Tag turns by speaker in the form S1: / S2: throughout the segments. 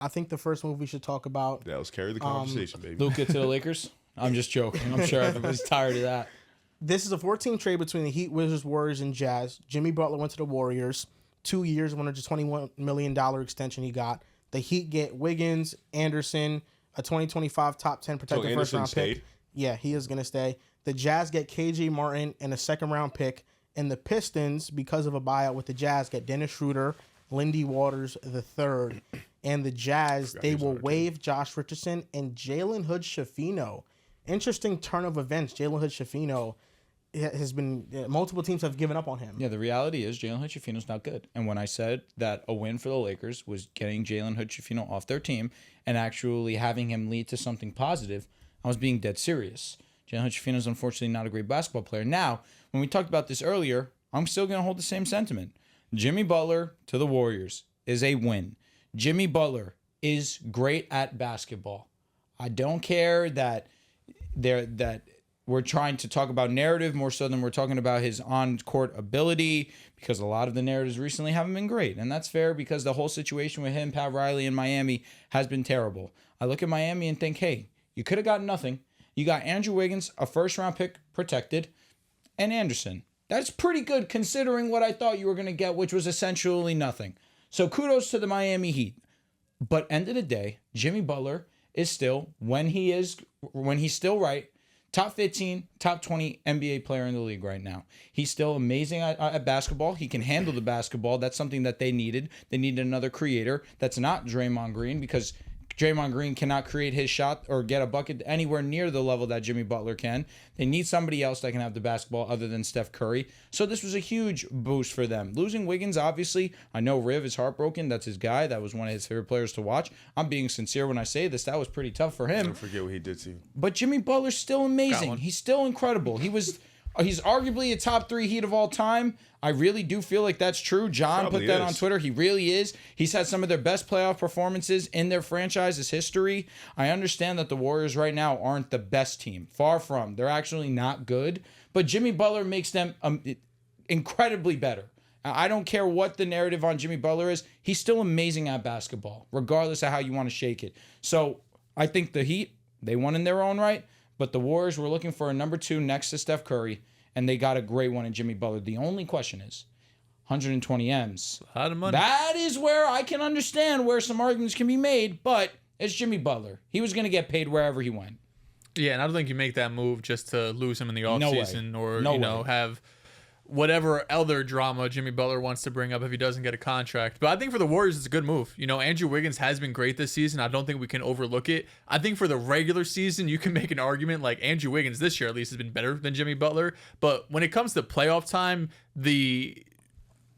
S1: I think the first move we should talk about.
S2: That was carry the conversation, baby.
S3: Luka to the Lakers. I'm just joking. I'm sure everybody's tired of that.
S1: This is a 14 trade between the Heat, Wizards, Warriors, and Jazz. Jimmy Butler went to the Warriors. 2 years, $121 million extension he got. The Heat get Wiggins, Anderson, a 2025 top 10 protected first round pick. Yeah, he is going to stay. The Jazz get KJ Martin and a second round pick. And the Pistons, because of a buyout with the Jazz, get Dennis Schroeder, Lindy Waters III. And the Jazz, they will waive Josh Richardson and Jalen Hood-Schifino. Interesting turn of events. Jalen Hood-Schifino has been, multiple teams have given up on him.
S3: Yeah, the reality is Jalen Hood-Schifino's not good. And when I said that a win for the Lakers was getting Jalen Hood-Schifino off their team and actually having him lead to something positive, I was being dead serious. Jalen Hood-Schifino is unfortunately not a great basketball player. Now, when we talked about this earlier, I'm still going to hold the same sentiment. Jimmy Butler to the Warriors is a win. Jimmy Butler is great at basketball. I don't care that we're trying to talk about narrative more so than we're talking about his on-court ability, because a lot of the narratives recently haven't been great. And that's fair because the whole situation with him, Pat Riley, in Miami has been terrible. I look at Miami and think, hey, you could have gotten nothing. You got Andrew Wiggins, a first-round pick protected, and Anderson. That's pretty good considering what I thought you were going to get, which was essentially nothing. So kudos to the Miami Heat. But end of the day, Jimmy Butler is still, when he's still right, top 15, top 20 NBA player in the league right now. He's still amazing at basketball. He can handle the basketball. That's something that they needed. They needed another creator. That's not Draymond Green, because Draymond Green cannot create his shot or get a bucket anywhere near the level that Jimmy Butler can. They need somebody else that can have the basketball other than Steph Curry. So this was a huge boost for them. Losing Wiggins, obviously, I know Riv is heartbroken. That's his guy. That was one of his favorite players to watch. I'm being sincere when I say this. That was pretty tough for him.
S2: Don't forget what he did to you.
S3: But Jimmy Butler's still amazing. He's still incredible. He's arguably a top 3 Heat of all time. I really do feel like that's true. John
S2: Probably
S3: put that
S2: is.
S3: on Twitter. He really is. He's had some of their best playoff performances in their franchise's history. I understand that the Warriors right now aren't the best team. Far from. They're actually not good. But Jimmy Butler makes them incredibly better. I don't care what the narrative on Jimmy Butler is. He's still amazing at basketball, regardless of how you want to shake it. So I think the Heat, they won in their own right. But the Warriors were looking for a number 2 next to Steph Curry, and they got a great one in Jimmy Butler. The only question is 120 M's.
S4: A lot of money.
S3: That is where I can understand where some arguments can be made, but it's Jimmy Butler. He was going to get paid wherever he went.
S4: Yeah, and I don't think you make that move just to lose him in the offseason or have whatever other drama Jimmy Butler wants to bring up if he doesn't get a contract. But I think for the Warriors, it's a good move. You know, Andrew Wiggins has been great this season. I don't think we can overlook it. I think for the regular season, you can make an argument like Andrew Wiggins this year at least has been better than Jimmy Butler. But when it comes to playoff time,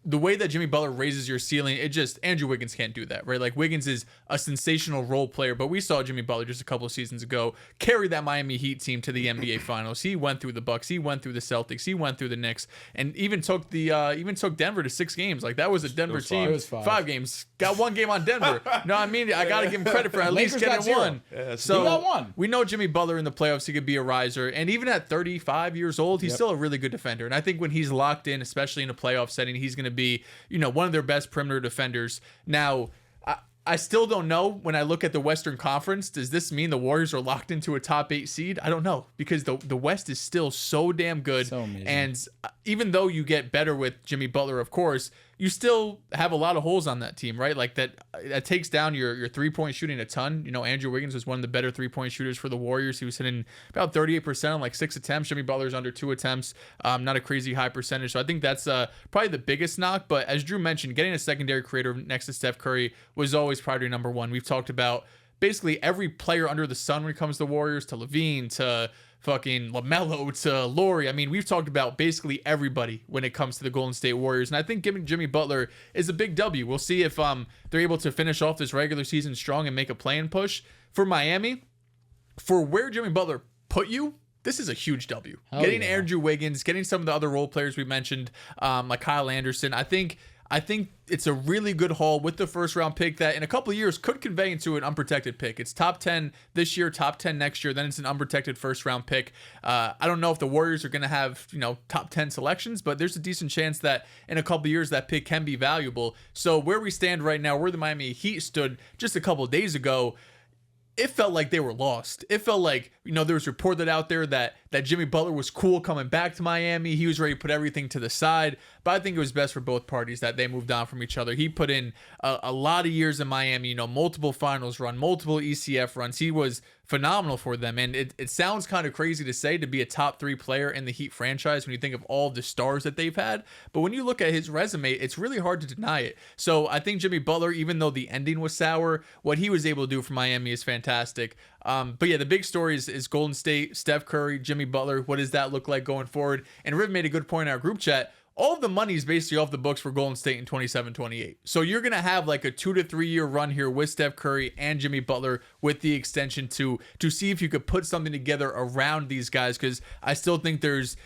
S4: the way that Jimmy Butler raises your ceiling, Andrew Wiggins can't do that, right? Like, Wiggins is a sensational role player, but we saw Jimmy Butler just a couple of seasons ago carry that Miami Heat team to the NBA Finals. He went through the Bucks, he went through the Celtics, he went through the Knicks, and even took Denver to 6 games. Like, that was a Denver team.
S3: It was
S4: 5 games. Got 1 game on Denver. No, I mean, I got to give him credit for at least getting 1.
S2: Yeah,
S4: so
S3: he got 1.
S4: We know Jimmy Butler in the playoffs, he could be a riser. And even at 35 years old, he's still a really good defender. And I think when he's locked in, especially in a playoff setting, he's going to be, one of their best perimeter defenders. Now, I still don't know when I look at the Western Conference, does this mean the Warriors are locked into a top 8 seed? I don't know, because the West is still so damn good.
S3: So amazing.
S4: And even though you get better with Jimmy Butler, of course, you still have a lot of holes on that team, right? Like that takes down your 3-point shooting a ton. Andrew Wiggins was one of the better 3-point shooters for the Warriors. He was hitting about 38% on like 6 attempts. Jimmy Butler's under 2 attempts. Not a crazy high percentage. So I think that's probably the biggest knock. But as Drew mentioned, getting a secondary creator next to Steph Curry was always priority number 1. We've talked about basically every player under the sun when it comes to the Warriors, to LaVine, to fucking LaMelo, to Laurie. I mean, we've talked about basically everybody when it comes to the Golden State Warriors. And I think giving Jimmy Butler is a big W. We'll see if they're able to finish off this regular season strong and make a play-in push. For Miami, for where Jimmy Butler put you, this is a huge W. Getting Andrew Wiggins, getting some of the other role players we mentioned, like Kyle Anderson. I think I think it's a really good haul with the first round pick that in a couple of years could convey into an unprotected pick. It's top 10 this year, top 10 next year. Then it's an unprotected first round pick. I don't know if the Warriors are going to have, top 10 selections, but there's a decent chance that in a couple of years that pick can be valuable. So where we stand right now, where the Miami Heat stood just a couple of days ago, it felt like they were lost. It felt like, there was reported out there that Jimmy Butler was cool coming back to Miami. He was ready to put everything to the side. But I think it was best for both parties that they moved on from each other. He put in a lot of years in Miami, multiple finals run, multiple ECF runs. He was phenomenal for them. And it sounds kind of crazy to say to be a top 3 player in the Heat franchise when you think of all the stars that they've had. But when you look at his resume, it's really hard to deny it. So I think Jimmy Butler, even though the ending was sour, what he was able to do for Miami is fantastic. But yeah, the big story is Golden State, Steph Curry, Jimmy Butler. What does that look like going forward? And Riv made a good point in our group chat. All of the money is basically off the books for Golden State in 27-28. So you're going to have like a 2 to 3 year run here with Steph Curry and Jimmy Butler with the extension to see if you could put something together around these guys, because I still think there's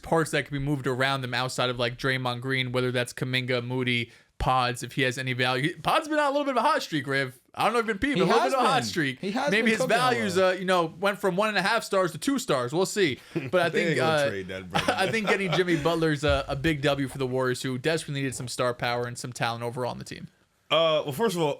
S4: parts that can be moved around them outside of like Draymond Green, whether that's Kuminga, Moody, Pods, if he has any value. Pods been on a little bit of a hot streak, Riv. I don't know if it's been a little bit of a hot streak. Maybe his values, went from 1.5 stars to 2 stars. We'll see. But I think I think getting Jimmy Butler's a big W for the Warriors, who desperately needed some star power and some talent overall on the team.
S2: Well, first of all,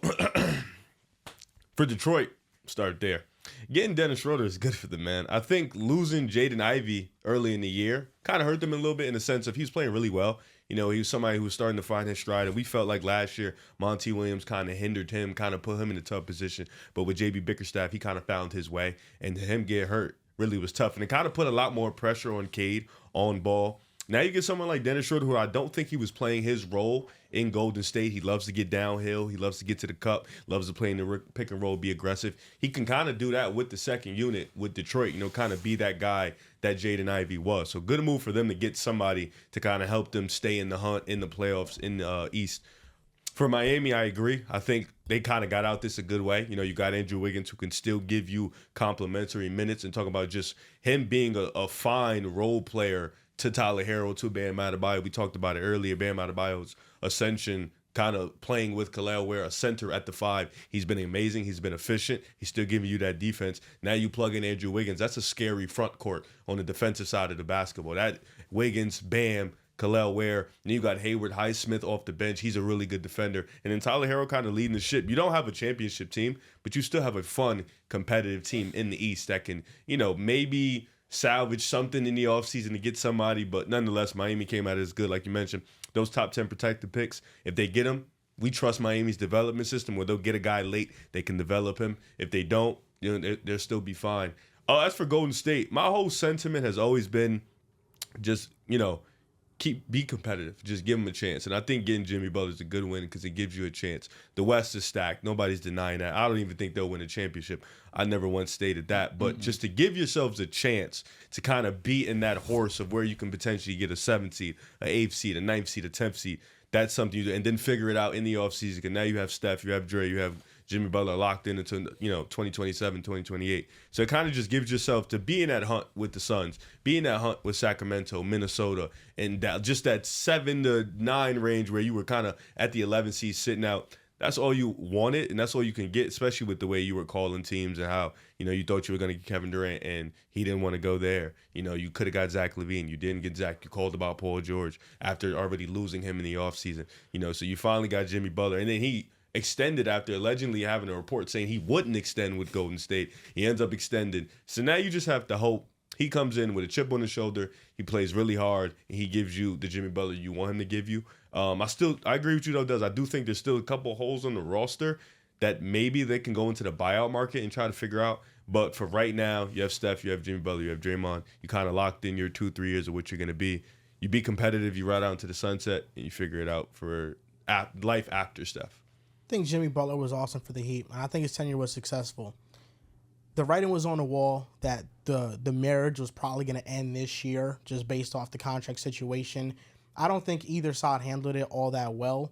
S2: for Detroit, start there. Getting Dennis Schroeder is good for them, man. I think losing Jaden Ivey early in the year kind of hurt them a little bit in the sense of he was playing really well. He was somebody who was starting to find his stride, and we felt like last year Monty Williams kind of hindered him, kind of put him in a tough position. But with JB Bickerstaff, he kind of found his way, and to him get hurt really was tough. And it kind of put a lot more pressure on Cade on ball. Now you get someone like Dennis Schroeder, who I don't think he was playing his role in Golden State. He loves to get downhill. He loves to get to the cup, loves to play in the pick and roll, be aggressive. He can kind of do that with the second unit with Detroit, kind of be that guy that Jaden Ivey was. So good move for them to get somebody to kind of help them stay in the hunt in the playoffs in the East. For Miami, I agree. I think they kind of got out this a good way. You got Andrew Wiggins, who can still give you complimentary minutes, and talk about just him being a fine role player to Tyler Herro, to Bam Adebayo. We talked about it earlier. Bam Adebayo's ascension, kind of playing with Khalil Ware, a center at the 5. He's been amazing. He's been efficient. He's still giving you that defense. Now you plug in Andrew Wiggins. That's a scary front court on the defensive side of the basketball. That Wiggins, Bam, Khalil Ware, and you got Hayward Highsmith off the bench. He's a really good defender. And then Tyler Herro kind of leading the ship. You don't have a championship team, but you still have a fun, competitive team in the East that can, maybe salvage something in the offseason to get somebody. But nonetheless, Miami came out as good, like you mentioned. Those top 10 protected picks, if they get them, we trust Miami's development system where they'll get a guy late, they can develop him. If they don't, they'll still be fine. As for Golden State, my whole sentiment has always been just, be competitive. Just give them a chance. And I think getting Jimmy Butler is a good win because it gives you a chance. The West is stacked. Nobody's denying that. I don't even think they'll win a championship. I never once stated that. But just to give yourselves a chance to kind of be in that horse of where you can potentially get a 7th seed, an 8th seed, a 9th seed, a 10th seed, that's something you do. And then figure it out in the offseason. Because now you have Steph, you have Dre, you have Jimmy Butler locked in until 2027, 2028. So it kind of just gives yourself to be in that hunt with the Suns, be in that hunt with Sacramento, Minnesota, and just that 7 to 9 range where you were kind of at the 11 seed sitting out. That's all you wanted, and that's all you can get, especially with the way you were calling teams and how, you thought you were going to get Kevin Durant, and he didn't want to go there. You could have got Zach LaVine. You didn't get Zach. You called about Paul George after already losing him in the offseason. So you finally got Jimmy Butler, and then he extended after allegedly having a report saying he wouldn't extend with Golden State. He ends up extending. So now you just have to hope he comes in with a chip on his shoulder. He plays really hard, and he gives you the Jimmy Butler you want him to give you. I agree with you, though, Des. I do think there's still a couple holes on the roster that maybe they can go into the buyout market and try to figure out. But for right now, you have Steph, you have Jimmy Butler, you have Draymond. You kind of locked in your 2-3 years of what you're going to be. You be competitive, you ride out into the sunset, and you figure it out for life after Steph.
S1: I think Jimmy Butler was awesome for the Heat, and I think his tenure was successful. The writing was on the wall that the marriage was probably going to end this year just based off the contract situation. I don't think either side handled it all that well.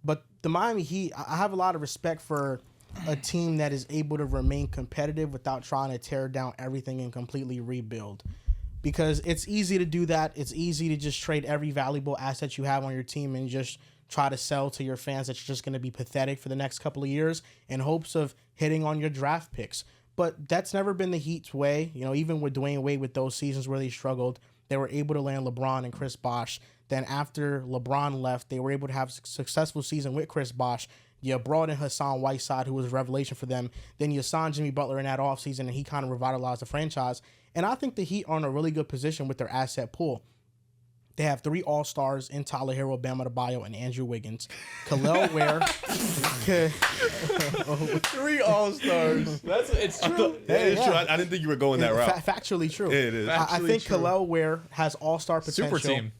S1: But the Miami Heat, I have a lot of respect for a team that is able to remain competitive without trying to tear down everything and completely rebuild. Because it's easy to do that. It's easy to just trade every valuable asset you have on your team and just try to sell to your fans that you're just going to be pathetic for the next couple of years in hopes of hitting on your draft picks. But that's never been the Heat's way. You know, even with Dwayne Wade, with those seasons where they struggled, they were able to land LeBron and Chris Bosh. Then after LeBron left, they were able to have a successful season with Chris Bosh. You brought in Hassan Whiteside, who was a revelation for them. Then you signed Jimmy Butler in that offseason, and he kind of revitalized the franchise. And I think the Heat are in a really good position with their asset pool. They have 3 All-Stars in Tyler Hero, Bam Adebayo, and Andrew Wiggins. Khalil Ware.
S3: 3 All-Stars. It's true.
S2: It's true. I didn't think you were going that route.
S1: Factually true.
S2: It is.
S1: I think Khalil Ware has All-Star potential.
S4: Super team.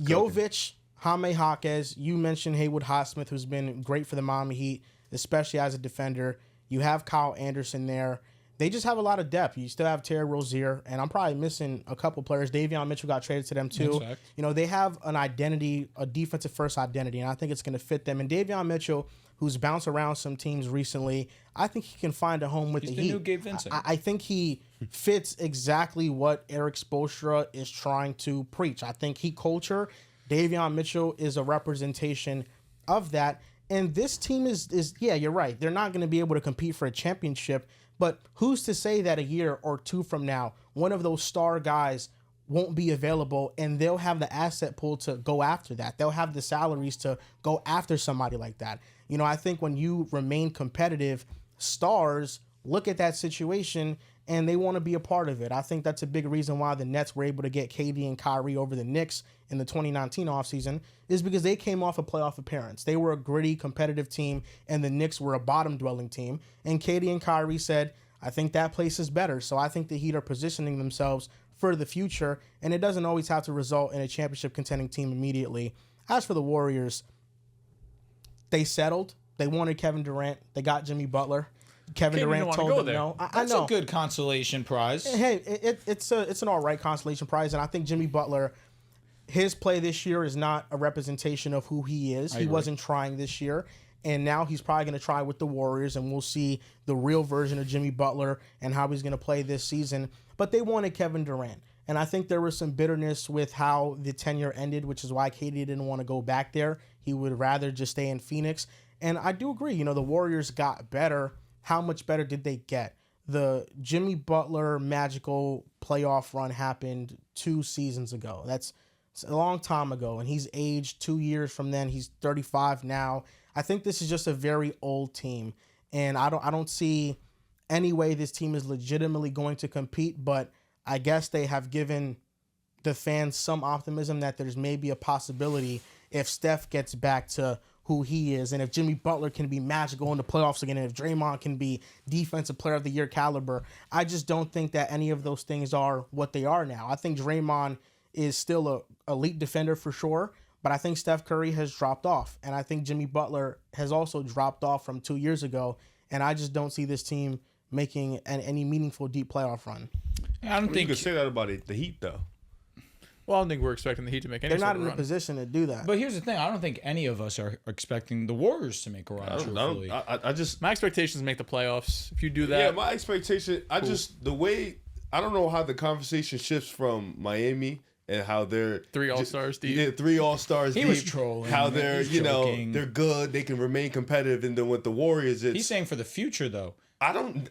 S1: Jovic, Jaime Jaquez. You mentioned Haywood Highsmith, who's been great for the Miami Heat, especially as a defender. You have Kyle Anderson there. They just have a lot of depth. You still have Terry Rozier, and I'm probably missing a couple players. Davion Mitchell got traded to them too.
S3: Exact.
S1: You know, they have an identity, a defensive first identity, and I think it's going to fit them. And Davion Mitchell, who's bounced around some teams recently, I think he can find a home with
S3: He's
S1: the
S3: the
S1: Heat.
S3: new Gabe Vincent.
S1: I think he fits exactly what Eric Spoelstra is trying to preach. I think Heat culture, Davion Mitchell is a representation of that. And this team is yeah, you're right. They're not going to be able to compete for a championship. But who's to say that a year or two from now, one of those star guys won't be available and they'll have the asset pool to go after that. They'll have the salaries to go after somebody like that. You know, I think when you remain competitive, stars look at that situation and they want to be a part of it. I think that's a big reason why the Nets were able to get KD and Kyrie over the Knicks in the 2019 offseason is because they came off a playoff appearance. They were a gritty, competitive team, and the Knicks were a bottom-dwelling team. And KD and Kyrie said, I think that place is better. So I think the Heat are positioning themselves for the future, and it doesn't always have to result in a championship contending team immediately. As for the Warriors, they settled. They wanted Kevin Durant. They got Jimmy Butler. Kevin Durant told them no. I
S3: That's
S1: know.
S3: a good consolation prize.
S1: Hey, it's an all right consolation prize, and I think Jimmy Butler, his play this year is not a representation of who he is. He wasn't trying this year, and now he's probably going to try with the Warriors, and we'll see the real version of Jimmy Butler and how he's going to play this season. But they wanted Kevin Durant, and I think there was some bitterness with how the tenure ended, which is why KD didn't want to go back there. He would rather just stay in Phoenix, and I do agree. You know, the Warriors got better. How much better did they get? The Jimmy Butler magical playoff run happened 2 seasons ago. That's a long time ago, and he's aged 2 years from then. He's 35 now. I think this is just a very old team, and I don't see any way this team is legitimately going to compete, but I guess they have given the fans some optimism that there's maybe a possibility if Steph gets back to who he is, and if Jimmy Butler can be magical in the playoffs again, and if Draymond can be defensive player of the year caliber. I just don't think that any of those things are what they are now. I think Draymond is still a elite defender for sure, but I think Steph Curry has dropped off, and I think Jimmy Butler has also dropped off from 2 years ago, and I just don't see this team making any meaningful deep playoff run.
S3: I don't think
S2: you could say that about the Heat, though.
S4: Well, I don't think we're expecting the Heat to make any
S1: They're
S4: sort
S1: not
S4: of
S1: in a
S4: run.
S1: position to do that.
S3: But here's the thing: I don't think any of us are expecting the Warriors to make a run. Truthfully,
S2: I just
S4: My expectations make the playoffs. If you do that,
S2: yeah, my expectation. I just the way I don't know how the conversation shifts from Miami and how they're
S4: 3 All-Stars deep.
S2: Yeah, 3 All-Stars
S3: He
S2: deep.
S3: was trolling.
S2: How they're
S3: He's joking.
S2: they're good. They can remain competitive, and then with the Warriors, it's
S3: he's saying for the future though.
S2: I don't.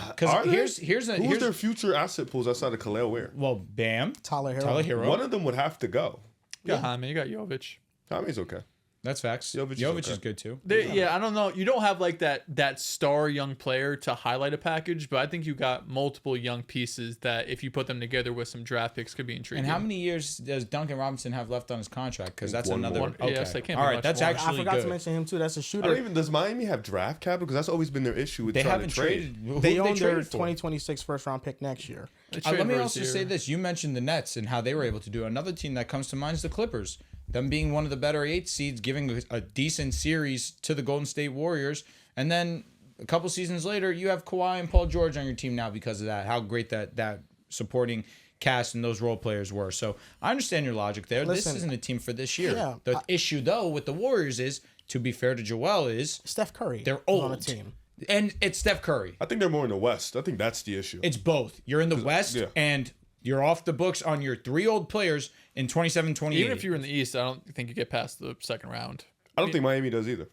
S3: Because here's
S2: their future asset pools outside of Khalil Ware?
S3: well, Bam,
S1: Tyler Hero.
S2: One of them would have to go.
S4: You got Hyman, you got Jovic.
S2: Tommy's okay.
S3: that's facts.
S2: Jovic
S3: Jovic
S2: is
S3: is
S2: okay.
S3: good too.
S4: Yeah, I don't know. You don't have like that star young player to highlight a package, but I think you got multiple young pieces that if you put them together with some draft picks could be intriguing.
S3: And how many years does Duncan Robinson have left on his contract? Because that's
S2: One
S3: another.
S2: more.
S3: Okay.
S4: Yes, they can't
S3: All
S4: be
S3: right,
S4: much
S3: that's
S4: more.
S3: actually
S1: I forgot
S3: good.
S1: to mention him too. That's a
S2: I
S1: shooter.
S2: don't even. Does Miami have draft capital? Because that's always been their issue with
S3: They
S2: trying
S3: haven't
S2: to trade.
S3: traded. Who
S1: They
S3: did
S1: own their
S3: trade for?
S1: 2026 first-round pick next year.
S4: They traded
S3: Let me also
S4: Rozier.
S3: say this. You mentioned the Nets and how they were able to do it. Another team that comes to mind is the Clippers. Them being one of the better 8 seeds, giving a decent series to the Golden State Warriors. And then a couple seasons later, you have Kawhi and Paul George on your team now because of that. How great that supporting cast and those role players were. So I understand your logic there.
S1: Listen,
S3: this isn't a team for this year.
S1: yeah,
S3: The issue, though, with the Warriors is, to be fair to Joel, is
S1: Steph Curry.
S3: they're
S1: is
S3: old.
S1: on a team.
S3: And it's Steph Curry.
S2: I think they're more in the West. I think that's the issue.
S3: It's both. You're in the West,
S2: yeah.
S3: and You're off the books on your 3 old players in 27, 28.
S4: Even if you're in the East, I don't think you get past the second round.
S2: I don't think Miami does either.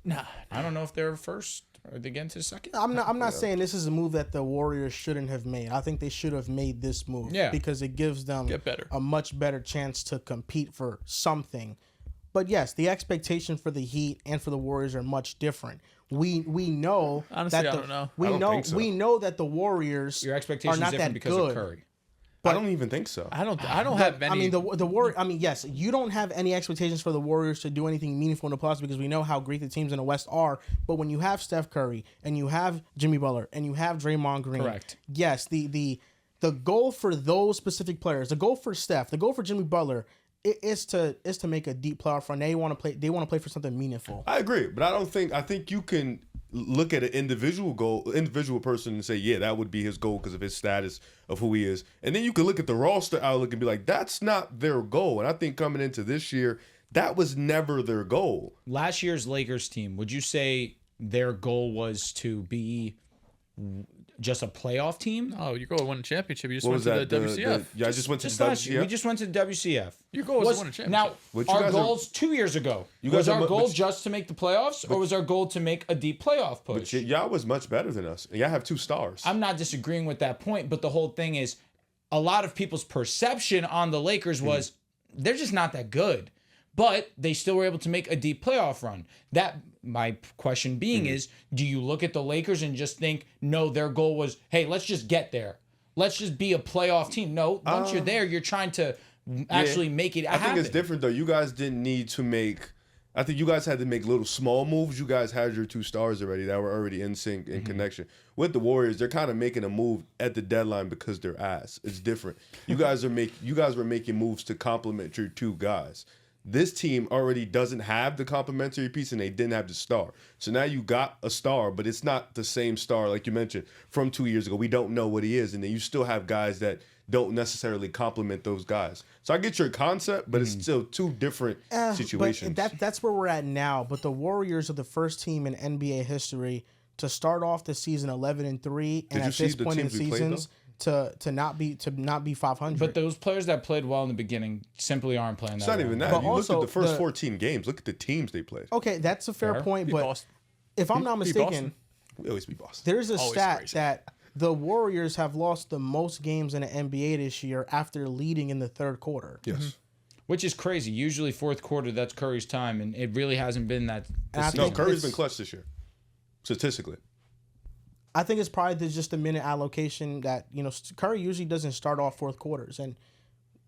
S4: Nah.
S3: I don't know if they're first or they get into second.
S1: I'm not saying this is a move that the Warriors shouldn't have made. I think they should have made this move.
S3: Yeah.
S1: Because it gives them
S4: Get better.
S1: a much better chance to compete for something. But yes, the expectation for the Heat and for the Warriors are much different. We know
S4: Honestly,
S1: that
S4: I don't know.
S1: We
S2: I don't
S1: know
S2: think so.
S1: we know that the Warriors
S3: Your
S1: are
S3: expectations
S1: not
S3: different
S1: that
S3: because
S1: good.
S3: of Curry.
S2: I don't even think so.
S4: I don't have any.
S1: I mean yes, you don't have any expectations for the Warriors to do anything meaningful in the playoffs because we know how great the teams in the West are. But when you have Steph Curry and you have Jimmy Butler and you have Draymond Green,
S3: Correct.
S1: yes, the goal for those specific players, the goal for Steph, the goal for Jimmy Butler, is to make a deep playoff run. They want to play for something meaningful.
S2: I agree, but I think you can look at an individual person and say, yeah, that would be his goal because of his status of who he is. And then you can look at the roster outlook and be like, that's not their goal. And I think coming into this year, that was never their goal.
S3: Last year's Lakers team, would you say their goal was to be just a playoff team?
S4: Oh, your goal to win a championship. You just
S2: What
S4: went
S2: was
S4: to
S2: that?
S4: the WCF.
S2: Yeah, I just went to
S3: Just
S2: the
S3: last year. We
S2: WCF.
S3: just went to the WCF.
S4: Your goal was to win a championship.
S3: Now,
S2: But you
S3: our
S2: guys are-
S3: goals 2 years ago,
S2: You
S3: was
S2: guys are
S3: our
S2: mu-
S3: goal
S2: but-
S3: just to make the playoffs, or was our goal to make a deep playoff push?
S2: But y'all was much better than us. Y'all have 2 stars.
S3: I'm not disagreeing with that point, but the whole thing is a lot of people's perception on the Lakers was they're just not that good. But they still were able to make a deep playoff run. That my question being is, do you look at the Lakers and just think, no, their goal was, hey, let's just get there. Let's just be a playoff team. No, once you're there, you're trying to actually make it
S2: I
S3: happen.
S2: think it's different though. You guys didn't need to make. I think you guys had to make little small moves. You guys had your 2 stars already that were already in sync in connection. With the Warriors, they're kind of making a move at the deadline because they're ass. It's different. You guys were making moves to complement your 2 guys. This team already doesn't have the complementary piece, and they didn't have the star. So now you got a star, but it's not the same star like you mentioned from 2 years ago. We don't know what he is, and then you still have guys that don't necessarily complement those guys. So I get your concept, but it's still 2 different situations.
S1: But that's where we're at now. But the Warriors are the first team in NBA history to start off the season 11-3, and
S2: you
S1: at
S2: see
S1: this
S2: the
S1: point in
S2: teams we played,
S1: seasons to not be 500.
S3: But those players that played well in the beginning simply aren't playing that
S2: It's not
S3: well.
S2: even that.
S1: But
S2: You look
S1: also
S2: at the first
S1: the-
S2: 14 games. Look at the teams they played.
S1: okay, that's a fair
S3: Fair.
S1: point.
S4: Beat
S1: But
S4: Boston.
S1: if I'm not
S4: Beat
S1: mistaken,
S4: Boston.
S2: We always beat Boston.
S1: there's a
S4: Always
S1: stat
S4: crazy.
S1: that the Warriors have lost the most games in the NBA this year after leading in the third quarter.
S2: Yes.
S3: Which is crazy. Usually fourth quarter, that's Curry's time, and it really hasn't been that.
S1: And I
S3: this
S2: No,
S1: think
S3: season.
S2: Curry's
S1: it's-
S2: been clutch this year, statistically.
S1: I think it's probably just the minute allocation that Curry usually doesn't start off fourth quarters, and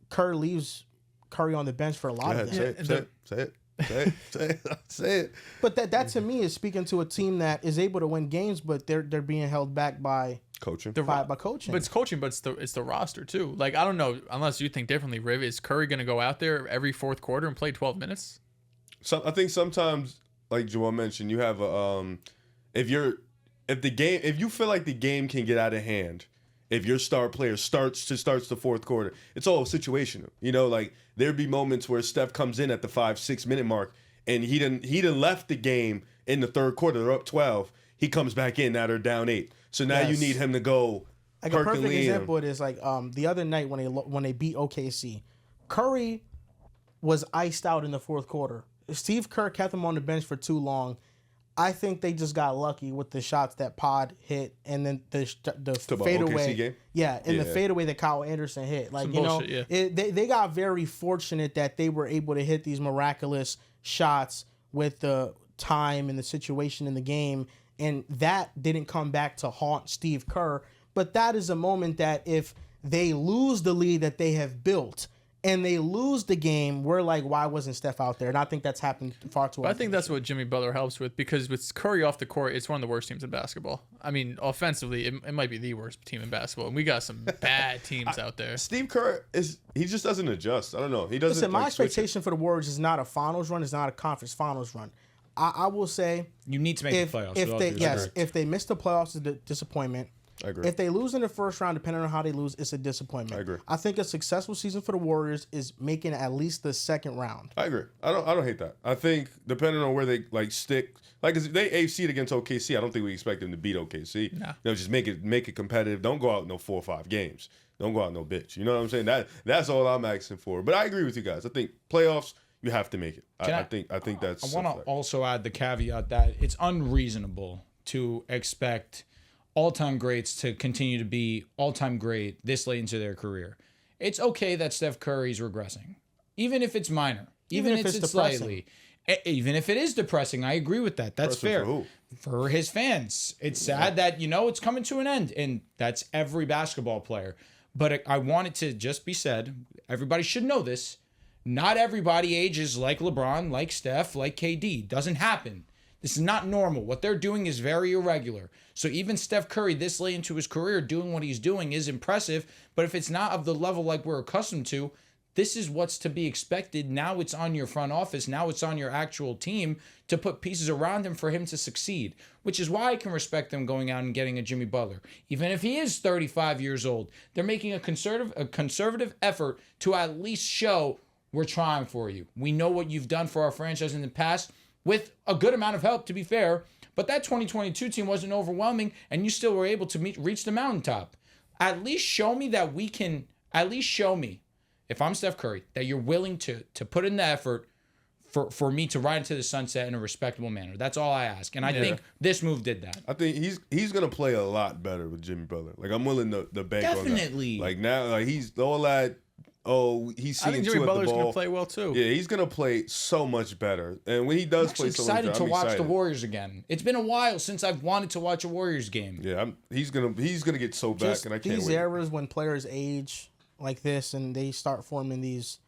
S1: Kerr leaves Curry on the bench for a lot
S2: Go
S1: of
S2: ahead,
S1: them.
S2: say it, say it, say it, say it, say it.
S1: But that to me is speaking to a team that is able to win games, but they're being held back by
S2: Coaching.
S1: by coaching.
S4: But it's coaching, but it's the roster too. Like I don't know, unless you think differently, Riv. Is Curry going to go out there every fourth quarter and play 12 minutes?
S2: So I think sometimes, like Joel mentioned, you have a if you feel like the game can get out of hand, if your star player starts the fourth quarter, it's all situational. Like there'd be moments where Steph comes in at the 5-6 minute mark and he done left the game in the third quarter. They're up 12. He comes back in, now they're down 8. So now you
S1: Yes.
S2: need him to go.
S1: Like a perfect
S2: Herculean.
S1: example of it is like the other night when they beat OKC, Curry was iced out in the fourth quarter. Steve Kerr kept him on the bench for too long. I think they just got lucky with the shots that Pod hit, and then the
S2: about
S1: fadeaway.
S2: OKC game?
S1: Yeah, and the
S2: Yeah.
S1: fadeaway that Kyle Anderson hit. Like
S4: Some
S1: you know,
S4: bullshit, yeah.
S1: they got very fortunate that they were able to hit these miraculous shots with the time and the situation in the game, and that didn't come back to haunt Steve Kerr. But that is a moment that if they lose the lead that they have built and they lose the game, we're like, why wasn't Steph out there? And I think that's happened far too
S4: But I
S1: often.
S4: think that's what Jimmy Butler helps with, because with Curry off the court, it's one of the worst teams in basketball. I mean, offensively, it might be the worst team in basketball, and we got some bad teams out there.
S2: Steve Kerr he just doesn't adjust. I don't know. He doesn't.
S1: Listen, my
S2: like, switch it.
S1: expectation for the Warriors is not a finals run, it's not a conference finals run. I will say
S3: You need to make
S1: if
S3: the playoffs.
S1: if
S3: with all
S1: they
S3: due
S1: yes,
S3: respect.
S1: if they miss the playoffs, it's a disappointment.
S2: I agree.
S1: If they lose in the first round, depending on how they lose, it's a disappointment.
S2: I agree.
S1: I think a successful season for the Warriors is making at least the second round.
S2: I agree. I don't hate that. I think depending on where they stick, if they AFC'd against OKC, I don't think we expect them to beat OKC.
S4: No.
S2: Just make it competitive. Don't go out no 4 or 5 games. Don't go out no bitch. You know what I'm saying? That's all I'm asking for. But I agree with you guys. I think playoffs, you have to make it. I think that's.
S3: I want to also add the caveat that it's unreasonable to expect all-time greats to continue to be all-time great this late into their career. It's okay that Steph Curry's regressing, even if it's minor, even if it's slightly, even if it is depressing. I agree with that. That's fair
S2: for who?
S3: for his fans. It's sad that it's coming to an end, and that's every basketball player. But I want it to just be said. Everybody should know this. Not everybody ages like LeBron, like Steph, like KD. Doesn't happen. This is not normal. What they're doing is very irregular. So even Steph Curry this late into his career doing what he's doing is impressive. But if it's not of the level like we're accustomed to, this is what's to be expected. Now it's on your front office. Now it's on your actual team to put pieces around him for him to succeed, which is why I can respect them going out and getting a Jimmy Butler. Even if he is 35 years old, they're making a conservative effort to at least show we're trying for you. We know what you've done for our franchise in the past, with a good amount of help, to be fair. But that 2022 team wasn't overwhelming, and you still were able to reach the mountaintop. At least show me that we can. At least show me, if I'm Steph Curry, that you're willing to put in the effort for me to ride into the sunset in a respectable manner. That's all I ask, and I think this move did that.
S2: I think he's gonna play a lot better with Jimmy Butler. I'm willing to bank
S3: Definitely.
S2: on that. Now, he's all that. Oh, he's seeing
S4: I think
S2: two
S4: Jimmy
S2: at the
S4: Butler's
S2: ball.
S4: going to play well too.
S2: Yeah, he's gonna play so much better. And when he does
S3: I'm
S2: play
S3: actually
S2: so much
S3: excited
S2: better,
S3: to
S2: I'm
S3: watch
S2: excited.
S3: the Warriors again. It's been a while since I've wanted to watch a Warriors game.
S2: Yeah, he's gonna get so back,
S1: Just
S2: and I can't
S1: these
S2: wait.
S1: eras when players age like this and they start forming these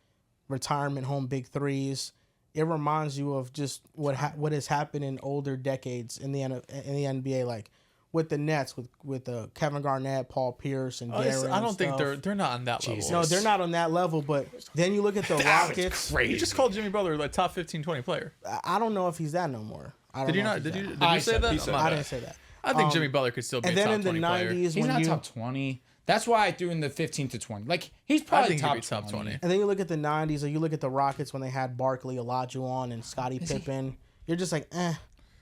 S1: retirement home big threes, it reminds you of just what has happened in older decades in the NBA, like with the Nets, with Kevin Garnett, Paul Pierce, and Gary.
S4: I don't think they're not on that level.
S1: No, they're not on that level. But then you look at the Rockets.
S4: You just called Jimmy Butler like top 15, 20 player.
S1: I don't know if he's that no more.
S4: Did you not? Did you say that?
S1: I didn't say that.
S4: I think Jimmy Butler could still be
S1: And
S4: a
S1: then
S4: top
S1: in the
S4: 20 player.
S1: '90s,
S3: He's
S1: when
S3: not top 20. That's why I threw in the 15 to 20. Like, he's
S4: I
S3: probably
S4: think he'd
S3: top,
S4: be top 20.
S1: and then you look at the '90s, or you look at the Rockets when they had Barkley, Olajuwon, and Scottie Pippen. You're just like, eh.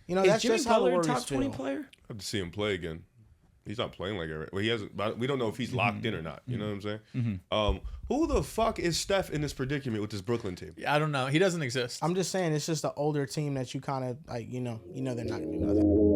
S1: That's
S3: Jimmy
S1: just how the
S3: Butler a
S1: Warriors
S3: top 20
S1: feel.
S3: player?
S2: I have to see him play again. He's not playing like it. Well, he hasn't. We don't know if he's locked in or not. You know what I'm saying? Who the fuck is Steph in this predicament with this Brooklyn team?
S4: I don't know. He doesn't exist.
S1: I'm just saying, it's just an older team that you kind of like, they're not going to do nothing.